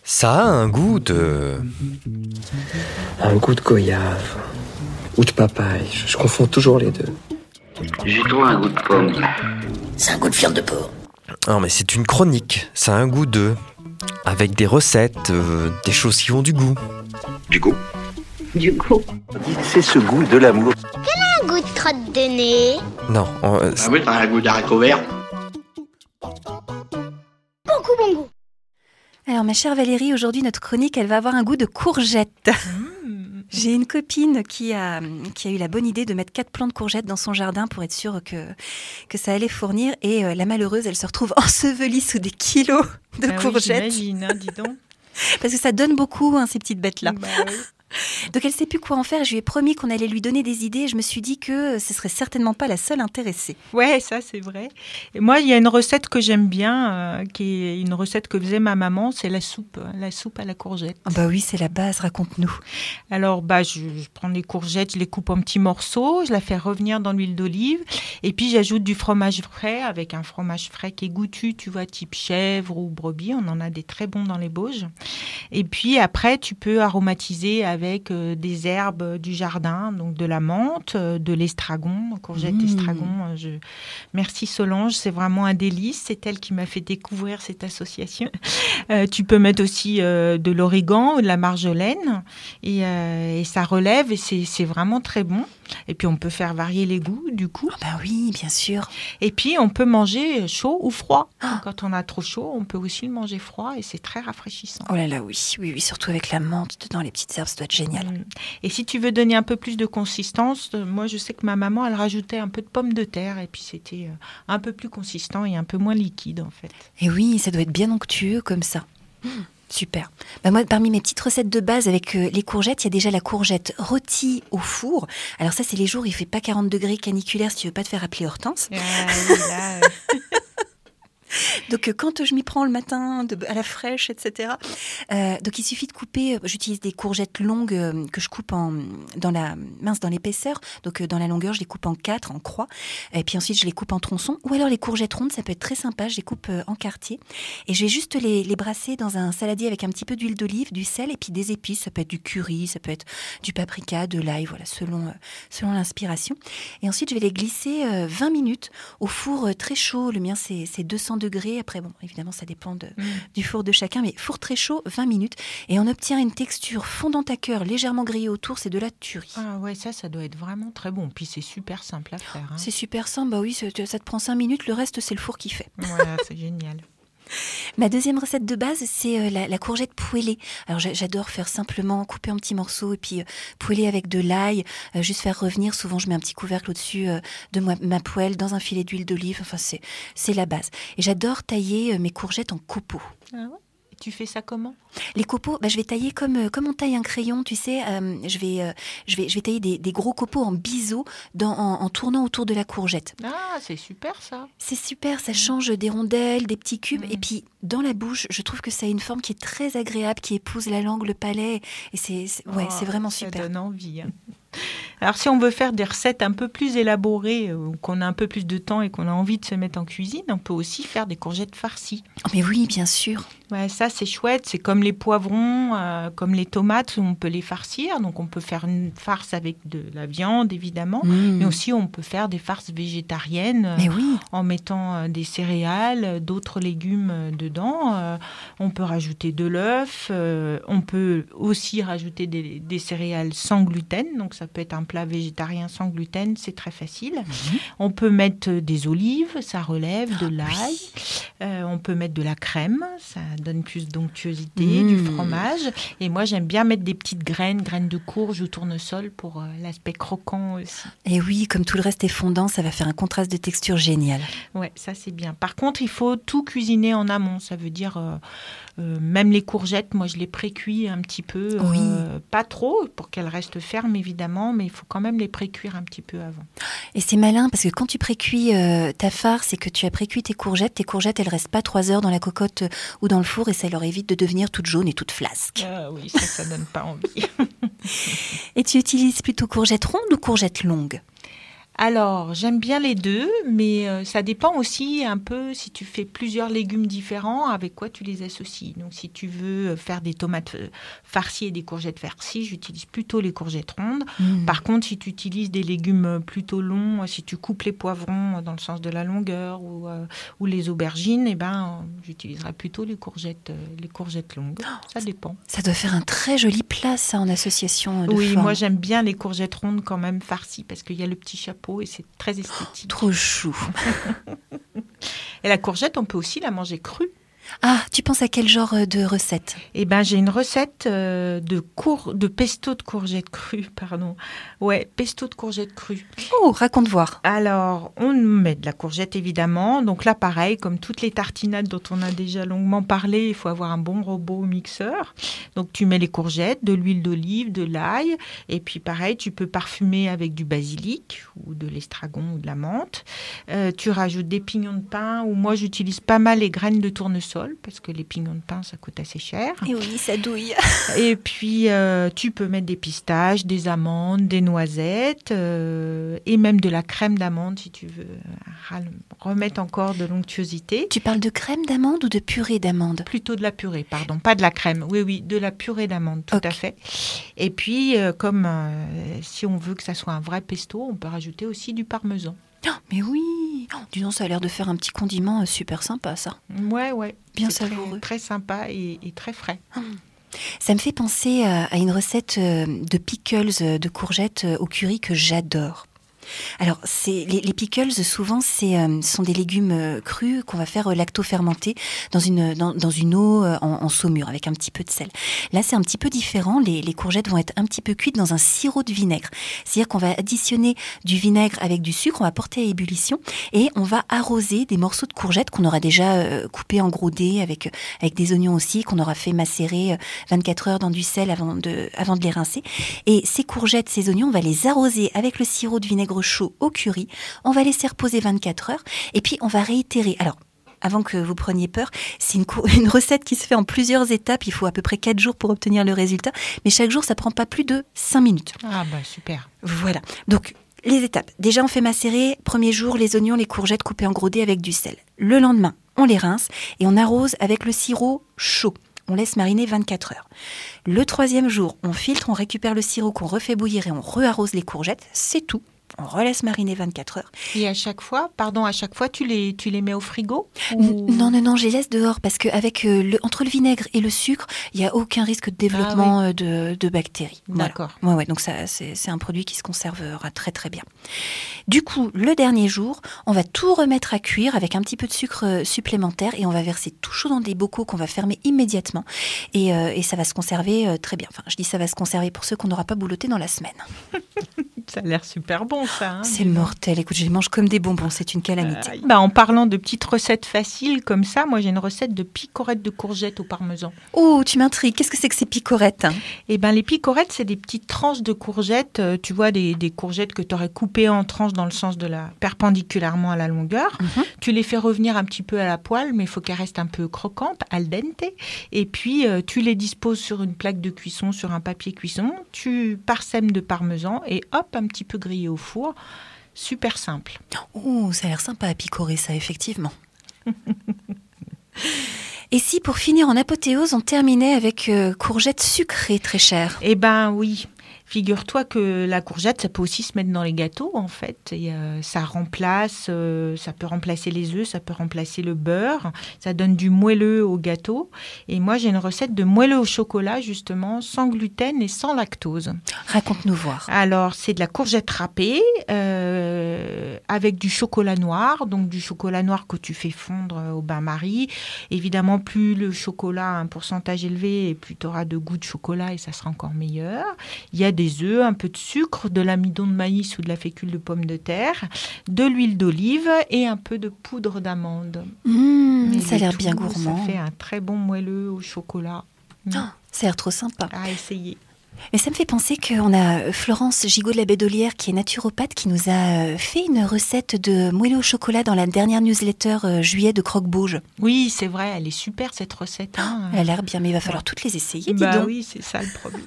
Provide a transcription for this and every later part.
Ça a un goût de... Un goût de goyave. Ou de papaye. Je confonds toujours les deux. J'ai trouvé un goût de pomme. C'est un goût de viande de porc. Non mais c'est une chronique, ça a un goût de... Avec des recettes, des choses qui ont du goût. Du goût. Du coup. C'est ce goût de l'amour. Un goût de crotte de nez. Non, Ah oui, t'as un goût d'haricots verts. Alors ma chère Valérie, aujourd'hui notre chronique, elle va avoir un goût de courgette. J'ai une copine qui a eu la bonne idée de mettre 4 plants de courgettes dans son jardin pour être sûre que ça allait fournir. Et la malheureuse, elle se retrouve ensevelie sous des kilos de courgettes. Oui, j'imagine, dis donc. Parce que ça donne beaucoup, ces petites bêtes-là. Bah oui. Donc elle ne sait plus quoi en faire. Je lui ai promis qu'on allait lui donner des idées. Et je me suis dit que ce serait certainement pas la seule intéressée. Ouais, ça c'est vrai. Et moi, il y a une recette que j'aime bien, qui est une recette que faisait ma maman, c'est la soupe à la courgette. Ah bah oui, c'est la base, raconte-nous. Alors, je prends les courgettes, je les coupe en petits morceaux, je la fais revenir dans l'huile d'olive, et puis j'ajoute du fromage frais, avec un fromage frais qui est goûtu, tu vois, type chèvre ou brebis. On en a des très bons dans les Bauges. Et puis après, tu peux aromatiser avec des herbes du jardin, donc de la menthe, de l'estragon, courgette estragon. Merci Solange, c'est vraiment un délice. C'est elle qui m'a fait découvrir cette association. Tu peux mettre aussi de l'origan ou de la marjolaine et ça relève et c'est vraiment très bon. Et puis on peut faire varier les goûts du coup. Ah bah oui, bien sûr. Et puis on peut manger chaud ou froid. Quand on a trop chaud, on peut aussi le manger froid et c'est très rafraîchissant. Oh là là, oui, surtout avec la menthe dedans, les petites herbes, ça doit être génial. Et si tu veux donner un peu plus de consistance, moi je sais que ma maman, elle rajoutait un peu de pommes de terre et puis c'était un peu plus consistant et un peu moins liquide en fait. Et oui, ça doit être bien onctueux comme ça. Super. Moi, parmi mes petites recettes de base avec les courgettes, il y a déjà la courgette rôtie au four. Alors ça, c'est les jours où il fait pas 40 degrés caniculaire si tu veux pas te faire appeler Hortense. Donc quand je m'y prends le matin à la fraîche, etc. Donc il suffit de couper. J'utilise des courgettes longues que je coupe dans l'épaisseur. Donc dans la longueur, je les coupe en 4, en croix. Et puis ensuite, je les coupe en tronçons. Ou alors les courgettes rondes, ça peut être très sympa. Je les coupe en quartier. Et je vais juste les brasser dans un saladier avec un petit peu d'huile d'olive, du sel et puis des épices. Ça peut être du curry, ça peut être du paprika, de l'ail, voilà, selon l'inspiration. Et ensuite, je vais les glisser 20 minutes au four très chaud. Le mien, c'est 200 degrés. Après, bon, évidemment, ça dépend du four de chacun, mais four très chaud, 20 minutes. Et on obtient une texture fondante à cœur, légèrement grillée autour. C'est de la tuerie. Ah ouais, ça doit être vraiment très bon. Puis c'est super simple à faire. C'est super simple, bah oui, ça te prend 5 minutes. Le reste, c'est le four qui fait. Voilà, c'est génial. Ma deuxième recette de base, c'est la courgette poêlée. Alors j'adore faire simplement couper en petits morceaux et puis poêler avec de l'ail, juste faire revenir. Souvent je mets un petit couvercle au-dessus de ma poêle dans un filet d'huile d'olive. Enfin c'est la base. Et j'adore tailler mes courgettes en copeaux. Ah ouais. Tu fais ça comment ? Les copeaux, je vais tailler comme on taille un crayon, tu sais. Je vais tailler des gros copeaux en biseau en tournant autour de la courgette. Ah, c'est super ça. C'est super, ça change des rondelles, des petits cubes. Et puis, dans la bouche, je trouve que ça a une forme qui est très agréable, qui épouse la langue, le palais. Et c'est vraiment super. Ça donne envie. Alors, si on veut faire des recettes un peu plus élaborées, qu'on a un peu plus de temps et qu'on a envie de se mettre en cuisine, on peut aussi faire des courgettes farcies. Oh, mais oui, bien sûr. Ouais, ça, c'est chouette. C'est comme les poivrons, comme les tomates, on peut les farcir. Donc, on peut faire une farce avec de la viande, évidemment. Mais aussi, on peut faire des farces végétariennes en mettant des céréales, d'autres légumes dedans. On peut rajouter de l'œuf. On peut aussi rajouter des céréales sans gluten. Donc, ça peut être un plat végétarien sans gluten. C'est très facile. On peut mettre des olives. Ça relève de l'ail. On peut mettre de la crème. Ça donne plus d'onctuosité, du fromage. Et moi, j'aime bien mettre des petites graines de courge ou tournesol pour l'aspect croquant aussi. Et oui, comme tout le reste est fondant, ça va faire un contraste de texture génial. Ouais, ça c'est bien. Par contre, il faut tout cuisiner en amont. Ça veut dire même les courgettes, moi je les pré-cuis un petit peu. Pas trop, pour qu'elles restent fermes évidemment, mais il faut quand même les pré-cuire un petit peu avant. Et c'est malin parce que quand tu pré-cuis ta farce et que tu as pré-cuit tes courgettes, elles restent pas 3 heures dans la cocotte ou dans le four et ça leur évite de devenir toutes jaunes et toutes flasques. Ah oui, ça donne pas envie. Et tu utilises plutôt courgettes rondes ou courgettes longues ? Alors, j'aime bien les deux, mais ça dépend aussi un peu si tu fais plusieurs légumes différents, avec quoi tu les associes. Donc, si tu veux faire des tomates farcies et des courgettes farcies, j'utilise plutôt les courgettes rondes. Par contre, si tu utilises des légumes plutôt longs, si tu coupes les poivrons dans le sens de la longueur ou les aubergines, j'utiliserai plutôt les courgettes longues. Ça dépend. Ça doit faire un très joli plat, ça, en association de Oui, formes. moi j'aime bien les courgettes rondes quand même farcies parce qu'il y a le petit chapeau et c'est très esthétique. Trop chou. Et la courgette, on peut aussi la manger crue. Ah, tu penses à quel genre de recette ? J'ai une recette de pesto de courgettes crues, pardon. Ouais, pesto de courgettes crues. Oh, raconte voir. Alors, on met de la courgette, évidemment. Donc là, pareil, comme toutes les tartinades dont on a déjà longuement parlé, il faut avoir un bon robot mixeur. Donc, tu mets les courgettes, de l'huile d'olive, de l'ail. Et puis, pareil, tu peux parfumer avec du basilic ou de l'estragon ou de la menthe. Tu rajoutes des pignons de pin, ou moi, j'utilise pas mal les graines de tournesol, parce que les pignons de pin, ça coûte assez cher. Et oui, ça douille. Et puis, tu peux mettre des pistaches, des amandes, des noisettes, et même de la crème d'amande, si tu veux remettre encore de l'onctuosité. Tu parles de crème d'amande ou de purée d'amande ? Plutôt de la purée, pardon, pas de la crème. Oui, de la purée d'amande, tout à fait. Et puis, si on veut que ça soit un vrai pesto, on peut rajouter aussi du parmesan. Oh, mais oui, dis donc, ça a l'air de faire un petit condiment super sympa, ça. Ouais. Bien c'est savoureux. Très sympa et très frais. Ça me fait penser à une recette de pickles de courgettes au curry que j'adore. Alors, les pickles, souvent, sont des légumes crus qu'on va faire lacto-fermenter dans une eau en saumure avec un petit peu de sel. Là, c'est un petit peu différent. Les courgettes vont être un petit peu cuites dans un sirop de vinaigre. C'est-à-dire qu'on va additionner du vinaigre avec du sucre, on va porter à ébullition et on va arroser des morceaux de courgettes qu'on aura déjà coupés en gros dés avec des oignons aussi, qu'on aura fait macérer 24 heures dans du sel avant de les rincer. Et ces courgettes, ces oignons, on va les arroser avec le sirop de vinaigre chaud au curry, on va laisser reposer 24 heures et puis on va réitérer. Alors, avant que vous preniez peur, c'est une recette qui se fait en plusieurs étapes, il faut à peu près 4 jours pour obtenir le résultat, mais chaque jour ça prend pas plus de 5 minutes. Ah super. Voilà, donc les étapes. Déjà on fait macérer, premier jour, les oignons, les courgettes coupées en gros dés avec du sel. Le lendemain, on les rince et on arrose avec le sirop chaud. On laisse mariner 24 heures. Le troisième jour, on filtre, on récupère le sirop qu'on refait bouillir et on rearrose les courgettes, c'est tout. On relaisse mariner 24 heures. Et à chaque fois, tu les mets au frigo Non, je les laisse dehors parce qu'avec entre le vinaigre et le sucre, il n'y a aucun risque de développement de bactéries. D'accord. Voilà. Ouais, donc ça, c'est un produit qui se conservera très très bien. Du coup, le dernier jour, on va tout remettre à cuire avec un petit peu de sucre supplémentaire et on va verser tout chaud dans des bocaux qu'on va fermer immédiatement et ça va se conserver très bien. Enfin, je dis ça va se conserver pour ceux qu'on n'aura pas boulotté dans la semaine. Ça a l'air super bon, ça. Hein, c'est mortel. Écoute, je les mange comme des bonbons. C'est une calamité. En parlant de petites recettes faciles comme ça, moi, j'ai une recette de picorettes de courgettes au parmesan. Oh, tu m'intrigues. Qu'est-ce que c'est que ces picorettes ? Les picorettes, c'est des petites tranches de courgettes. Tu vois, des courgettes que tu aurais coupées en tranches dans le sens de perpendiculairement à la longueur. Tu les fais revenir un petit peu à la poêle, mais il faut qu'elles restent un peu croquantes, al dente. Et puis, tu les disposes sur une plaque de cuisson, sur un papier cuisson. Tu parsèmes de parmesan et hop, un petit peu grillé au four. Super simple. Oh, ça a l'air sympa à picorer, ça, effectivement. Et si, pour finir en apothéose, on terminait avec courgettes sucrées très chères ? Oui. Figure-toi que la courgette, ça peut aussi se mettre dans les gâteaux, en fait. Et, ça peut remplacer les œufs, ça peut remplacer le beurre. Ça donne du moelleux au gâteau. Et moi, j'ai une recette de moelleux au chocolat, justement, sans gluten et sans lactose. Raconte-nous voir. Alors, c'est de la courgette râpée avec du chocolat noir. Donc, du chocolat noir que tu fais fondre au bain-marie. Évidemment, plus le chocolat a un pourcentage élevé, et plus tu auras de goût de chocolat et ça sera encore meilleur. Il y a des œufs, un peu de sucre, de l'amidon de maïs ou de la fécule de pomme de terre, de l'huile d'olive et un peu de poudre d'amande. Ça a l'air bien gourmand. Ça fait un très bon moelleux au chocolat. Ça a l'air trop sympa. À essayer. Et ça me fait penser qu'on a Florence Gigot de la Bédolière, qui est naturopathe, qui nous a fait une recette de moelleux au chocolat dans la dernière newsletter juillet de Croque-Bouge. Oui, c'est vrai, elle est super cette recette. Hein. Elle a l'air bien, mais il va falloir toutes les essayer, dis donc. Oui, c'est ça le problème.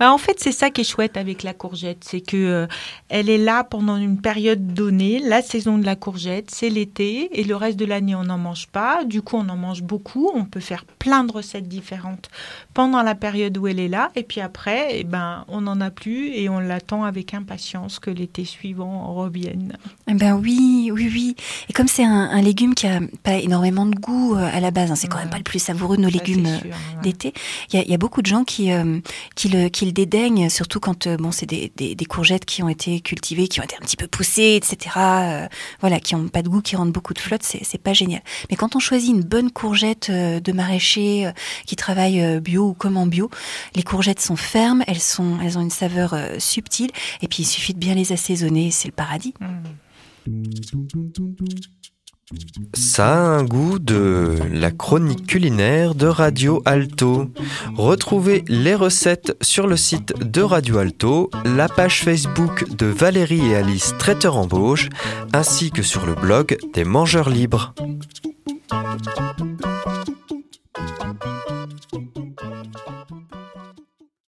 En fait, c'est ça qui est chouette avec la courgette, c'est que elle est là pendant une période donnée. La saison de la courgette, c'est l'été, et le reste de l'année, on n'en mange pas. Du coup, on en mange beaucoup. On peut faire plein de recettes différentes pendant la période où elle est là, et puis après, on n'en a plus et on l'attend avec impatience que l'été suivant revienne. Oui. Et comme c'est un légume qui a pas énormément de goût à la base, c'est quand même pas le plus savoureux de nos légumes d'été. Il y a beaucoup de gens qui le dédaignent, surtout quand c'est des courgettes qui ont été cultivées, qui ont été un petit peu poussées, etc. Qui n'ont pas de goût, qui rendent beaucoup de flotte, c'est pas génial. Mais quand on choisit une bonne courgette de maraîcher qui travaille bio ou comme en bio, les courgettes sont fermes, elles ont une saveur subtile, et puis il suffit de bien les assaisonner, c'est le paradis. Ça a un goût de la chronique culinaire de Radio Alto. Retrouvez les recettes sur le site de Radio Alto, la page Facebook de Valérie et Alice Traiteur en Bauge, ainsi que sur le blog des Mangeurs Libres.